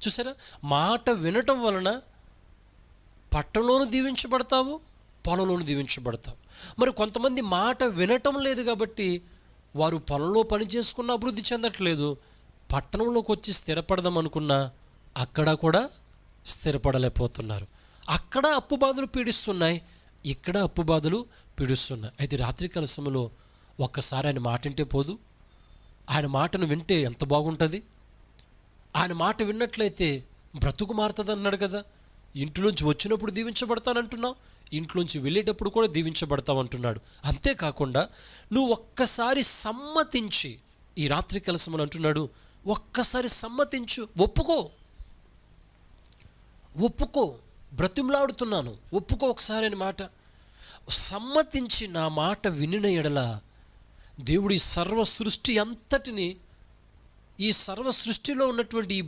చూసారా, మాట వినటం వలన పట్టణంలోనూ దీవించబడతావు, పొలంలోనూ దీవించబడతావు. మరి కొంతమంది మాట వినటం లేదు కాబట్టి వారు పొలంలో పని చేసుకున్న అభివృద్ధి చెందట్లేదు, పట్టణంలోకి వచ్చి స్థిరపడదాం అనుకున్నా అక్కడ కూడా స్థిరపడలేకపోతున్నారు. అక్కడ అప్పు బాధలు పీడిస్తున్నాయి, ఇక్కడ అప్పు బాధలు పీడిస్తున్నాయి. అయితే రాత్రికాల సమయంలో ఒక్కసారి ఆయన మాట వింటే పోదు? ఆయన మాటను వింటే ఎంత బాగుంటుంది. ఆయన మాట విన్నట్లయితే బ్రతుకు మారుతుంది అన్నాడు కదా. ఇంట్లోంచి వచ్చినప్పుడు దీవించబడతానంటున్నావు, ఇంట్లోంచి వెళ్ళేటప్పుడు కూడా దీవించబడతావు అంటున్నాడు. అంతేకాకుండా నువ్వు ఒక్కసారి సమ్మతించి, ఈ రాత్రి కలసమని అంటున్నాడు, ఒక్కసారి సమ్మతించు, ఒప్పుకో, బ్రతిమలాడుతున్నాను, ఒప్పుకో ఒకసారి అని మాట. సమ్మతించి నా మాట వినిన ఎడల దేవుడి సర్వ సృష్టి అంతటిని, ఈ సర్వ సృష్టిలో ఉన్నటువంటి ఈ